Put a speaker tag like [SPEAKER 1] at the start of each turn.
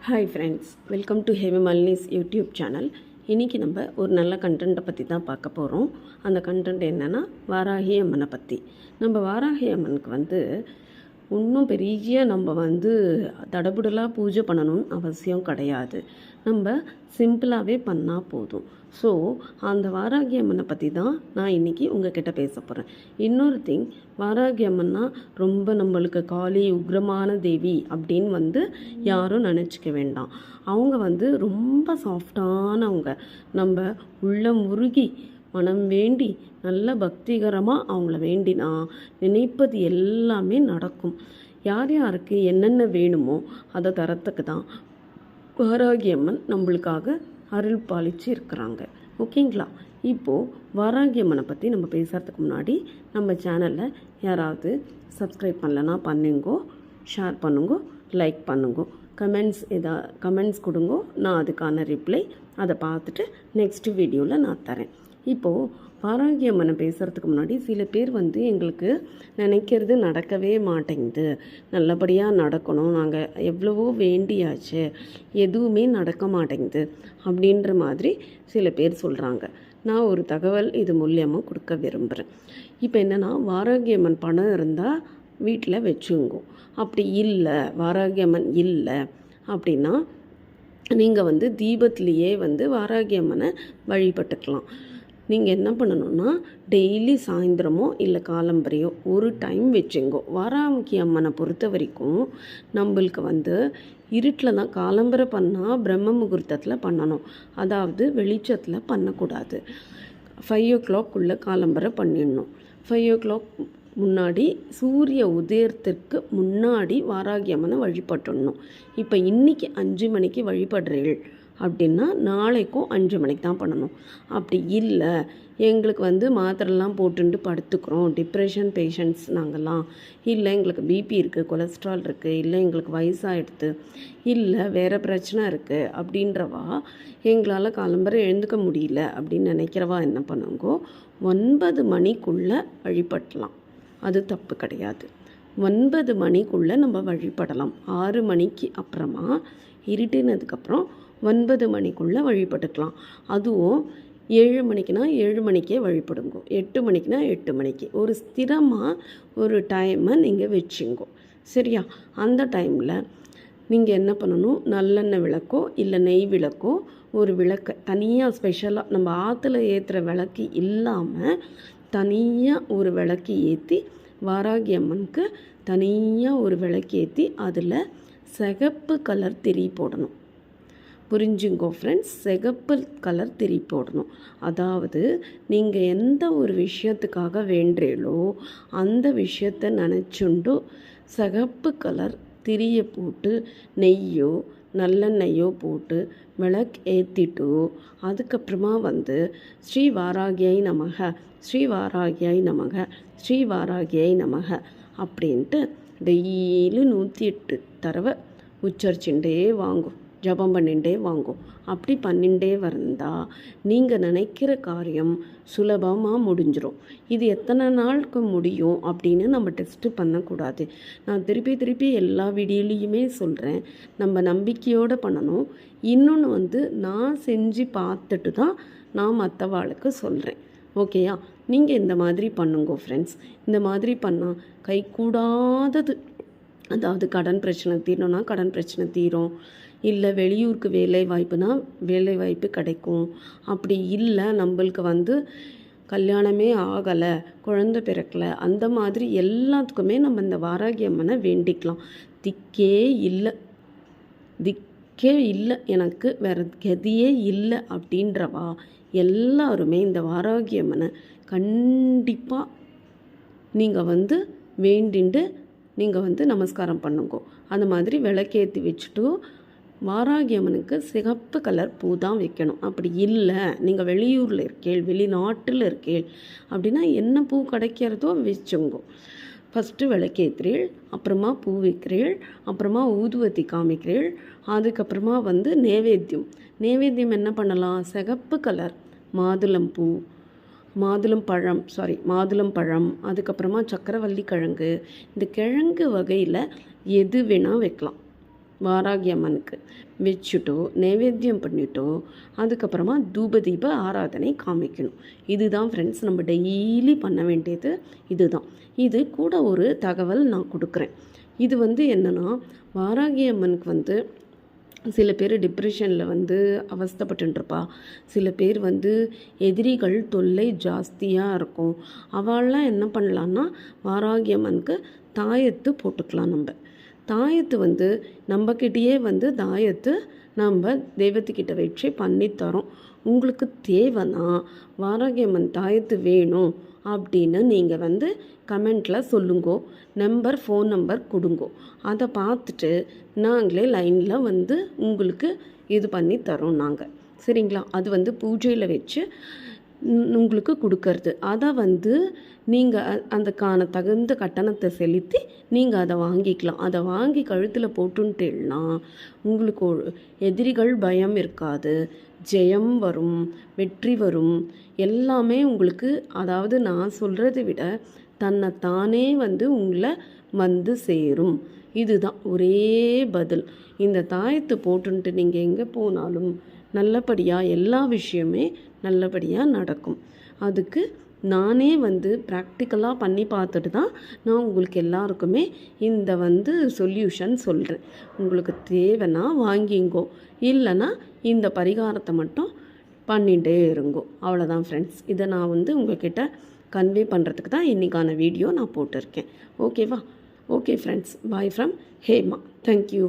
[SPEAKER 1] Hi friends, welcome to Hemamalini's YouTube channel. இன்றைக்கி நம்ம ஒரு நல்ல கண்டென்ட்டை பற்றி தான் பார்க்க போகிறோம். அந்த கண்டென்ட் என்னென்னா வாராகி அம்மனை பற்றி. நம்ம வாராகி அம்மனுக்கு இன்னும் பெரிய நம்ம தடபுடலாக பூஜை பண்ணணும்னு அவசியம் கிடையாது. நம்ம சிம்பிளாகவே பண்ணால் போதும். ஸோ அந்த வாராகி அம்மனை பற்றி தான் நான் இன்றைக்கி உங்ககிட்ட பேச போகிறேன். இன்னொரு திங், வாராகி அம்மன்னா ரொம்ப நம்மளுக்கு காளி உக்ரமான தேவி அப்படின்னு யாரும் நினச்சிக்க வேண்டாம். அவங்க ரொம்ப சாஃப்டானவங்க. நம்ம உள்ள முருகி மனம் வேண்டி நல்ல பக்திகரமாக அவங்கள வேண்டினா நினைப்பது எல்லாமே நடக்கும். யார் யாருக்கு என்னென்ன வேணுமோ அதை தரத்துக்கு தான் வாராகி அம்மன் நம்மளுக்காக அருள் பாலிச்சு இருக்கிறாங்க. ஓகேங்களா? இப்போது வாராகி அம்மனை பற்றி நம்ம பேசுகிறதுக்கு முன்னாடி நம்ம சேனலில் யாராவது சப்ஸ்கிரைப் பண்ணலன்னா பண்ணுங்கோ, ஷேர் பண்ணுங்கோ, லைக் பண்ணுங்கோ, கமெண்ட்ஸ் கொடுங்கோ. நான் அதுக்கான ரிப்ளை அதை பார்த்துட்டு நெக்ஸ்ட் வீடியோவில் நான் தரேன். இப்போது வாராகி அம்மனை பேசுகிறதுக்கு முன்னாடி சில பேர் எங்களுக்கு நினைக்கிறது நடக்கவே மாட்டேங்குது, நல்லபடியாக நடக்கணும், நாங்கள் எவ்வளவோ வேண்டியாச்சு, எதுவுமே நடக்க மாட்டேங்குது அப்படின்ற மாதிரி சில பேர் சொல்கிறாங்க. நான் ஒரு தகவல் இது மூலியமாக கொடுக்க விரும்புகிறேன். இப்போ என்னென்னா, வாராகி அம்மன் பணம் இருந்தால் வீட்டில் வச்சுங்கோ. அப்படி இல்லை, வாராகி அம்மன் இல்லை அப்படின்னா நீங்கள் தீபத்துலேயே வாராகி அம்மனை வழிபட்டுக்கலாம். நீங்கள் என்ன பண்ணணுன்னா, டெய்லி சாயந்தரமோ இல்லை காலம்பரையோ ஒரு டைம் வச்சுங்கோ. வாராகி அம்மனை பொறுத்த வரைக்கும் நம்மளுக்கு இருட்டில் தான் காலம்பரை பண்ணால் பிரம்ம முகூர்த்தத்தில் பண்ணணும். அதாவது வெளிச்சத்தில் பண்ணக்கூடாது. 5 o'clock காலம்பரை பண்ணிடணும். 5 o'clock முன்னாடி, சூரிய உதயத்திற்கு முன்னாடி வாராகி அம்மனை வழிபட்டுடணும். இப்போ இன்றைக்கி 5 மணிக்கு வழிபடுறீள் அப்படின்னா நாளைக்கும் 5 மணிக்கு தான் பண்ணணும். அப்படி இல்லை, எங்களுக்கு மாத்திரைலாம் போட்டுட்டு படுத்துக்கிறோம், டிப்ரெஷன் பேஷண்ட்ஸ் நாங்கள்லாம், இல்லை எங்களுக்கு பிபி இருக்குது, கொலஸ்ட்ரால் இருக்குது, இல்லை எங்களுக்கு வயசாகிடுது, இல்லை வேறு பிரச்சனை இருக்குது அப்படின்றவா, எங்களால் காலம்பரை எழுந்துக்க முடியல அப்படின்னு நினைக்கிறவா என்ன பண்ணுங்கோ, 9 மணிக்குள்ளே வழிபடலாம். அது தப்பு கிடையாது. 9 மணிக்குள்ளே நம்ம வழிபடலாம். 6 மணிக்கு அப்புறமா இருட்டினதுக்கப்புறம் 9 மணிக்குள்ளே வழிபட்டுக்கலாம். அதுவும் 7 மணிக்குனா 7 மணிக்கே வழிபடுங்கோ, 8 மணிக்குனா 8 மணிக்கு. ஒரு ஸ்திரமாக ஒரு டைமை நீங்கள் வச்சுங்கோ. சரியா? அந்த டைமில் நீங்கள் என்ன பண்ணணும், நல்லெண்ணெய் விளக்கோ இல்லை நெய் விளக்கோ, ஒரு விளக்கை தனியாக ஸ்பெஷலாக நம்ம ஆற்றுல ஏற்றுற விளக்கு இல்லாமல் தனியாக ஒரு விளக்கு ஏற்றி, வாராகி அம்மனுக்கு தனியாக ஒரு விளக்கு ஏற்றி அதில் சிகப்பு கலர் திரி போடணும். புரிஞ்சுங்கோ ஃப்ரெண்ட்ஸ், சிகப்பு கலர் திரி போடணும். அதாவது நீங்கள் எந்த ஒரு விஷயத்துக்காக வேண்டுறீங்களோ அந்த விஷயத்தை நினச்சுண்டு சிகப்பு கலர் திரியை போட்டு நெய்யோ நல்லெண்ணெய்யோ போட்டு விளக்கு ஏற்றிட்டு, அதுக்கப்புறமா ஸ்ரீ வாராகியை நமக, ஸ்ரீ வாராகியை நமக, ஸ்ரீ வாராகியை நமக அப்படின்ட்டு டெய்லி 108 தடவை உச்சரிச்சுட்டே வாங்கும், ஜபம் பண்ணிகிட்டே வாங்கும். அப்படி பண்ணிகிட்டே வந்தால் நீங்கள் நினைக்கிற காரியம் சுலபமாக முடிஞ்சிடும். இது எத்தனை நாளுக்கு முடியும் அப்படின்னு நம்ம டெஸ்ட்டு பண்ணக்கூடாது. நான் திருப்பி எல்லா வீடியோலையுமே சொல்கிறேன், நம்ம நம்பிக்கையோடு பண்ணணும். இன்னொன்று நான் செஞ்சு பார்த்துட்டு தான் நான் மற்றவாளுக்கு சொல்கிறேன். ஓகேயா? நீங்கள் இந்த மாதிரி பண்ணுங்கோ ஃப்ரெண்ட்ஸ். இந்த மாதிரி பண்ணால் கைகூடாதது, அதாவது கடன் பிரச்சனை தீரணும்னா கடன் பிரச்சனை தீரும், இல்லை வெளியூருக்கு வேலை வாய்ப்புனா வேலை வாய்ப்பு கிடைக்கும், அப்படி இல்லை நம்மளுக்கு கல்யாணமே ஆகலை, குழந்தை பிறக்கலை, அந்த மாதிரி எல்லாத்துக்குமே நம்ம இந்த வாராகி அம்மனை வேண்டிக்கலாம். திக்கே இல்லை எனக்கு வேறு கதியே இல்லை அப்படின்றவா எல்லாருமே இந்த வாராகி அம்மனை கண்டிப்பாக நீங்கள் வேண்டிண்டு நீங்கள் நமஸ்காரம் பண்ணுங்கோ. அந்த மாதிரி விளக்கேற்றி வச்சுட்டு வாராகி அம்மனுக்கு சிகப்பு கலர் பூ தான் வைக்கணும். அப்படி இல்லை நீங்கள் வெளியூரில் இருக்கேள், வெளிநாட்டில் இருக்கேள் அப்படின்னா என்ன பூ கிடைக்கிறதோ வச்சுங்கோ. ஃபஸ்ட்டு விளக்கேற்றுறீள், அப்புறமா பூ வைக்கிறீள், அப்புறமா ஊதுவத்தி காமிக்கிறீள், அதுக்கப்புறமா நேவேத்தியம் என்ன பண்ணலாம், சிகப்பு கலர் மாதுளம் பூ, மாதுளம் பழம், அதுக்கப்புறமா சக்கரவள்ளி கிழங்கு, இந்த கிழங்கு வகையில் எது வேணால் வைக்கலாம். வாராகி அம்மனுக்கு வச்சுட்டோ நைவேத்தியம் பண்ணிட்டோ அதுக்கப்புறமா தூபதீப ஆராதனை காமிக்கணும். இதுதான் ஃப்ரெண்ட்ஸ் நம்ம டெய்லி பண்ண வேண்டியது இதுதான். இது கூட ஒரு தகவல் நான் கொடுக்குறேன். இது என்னென்னா, வாராகி அம்மனுக்கு சில பேர் டிப்ரெஷனில் அவஸ்தைப்பட்டுருப்பா. சில பேர் எதிரிகள் தொல்லை ஜாஸ்தியாக இருக்கும். அவள்லாம் என்ன பண்ணலான்னா, வாராகி அம்மனுக்கு தாயத்து போட்டுக்கலாம். நம்ம தாயத்து நம்மக்கிட்டேயே தாயத்து நம்ம தெய்வத்துக்கிட்ட வச்சு பண்ணித்தரோம். உங்களுக்கு தேவைன்னா வாராகி அம்மன் தாயத்து வேணும் அப்படின்னு நீங்கள் கமெண்ட்டில் சொல்லுங்கோ. ஃபோன் நம்பர் கொடுங்கோ. அதை பார்த்துட்டு நாங்களே லைனில் உங்களுக்கு இது பண்ணி தரோம் நாங்கள். சரிங்களா? அது பூஜையில் வச்சு உங்களுக்கு கொடுக்கறது. அதை நீங்கள் அதுக்கான தகுந்த கட்டணத்தை செலுத்தி நீங்கள் அதை வாங்கிக்கலாம். அதை வாங்கி கழுத்தில் போட்டுன்ட்டேன்னா உங்களுக்கு எதிரிகள் பயம் இருக்காது, ஜெயம் வரும், வெற்றி வரும். எல்லாமே உங்களுக்கு, அதாவது நான் சொல்கிறத விட தன்னை தானே உங்களை சேரும். இதுதான் ஒரே பதில். இந்த தாயத்து போட்டுன்ட்டு நீங்கள் எங்கே போனாலும் நல்லபடியாக எல்லா விஷயமே நல்லபடியாக நடக்கும். அதுக்கு நானே ப்ராக்டிக்கலாக பண்ணி பார்த்துட்டு தான் நான் உங்களுக்கு எல்லாருக்குமே இந்த சொல்யூஷன் சொல்கிறேன். உங்களுக்கு தேவைன்னா வாங்கிங்கோ, இல்லைன்னா இந்த பரிகாரத்தை மட்டும் பண்ணிகிட்டே இருங்கோ. அவ்வளோதான் ஃப்ரெண்ட்ஸ். இதை நான் உங்கள்கிட்ட கன்வே பண்ணுறதுக்கு தான் இன்றைக்கான வீடியோ நான் போட்டிருக்கேன். ஓகேவா? Okay friends, bye from Hema. Thank you.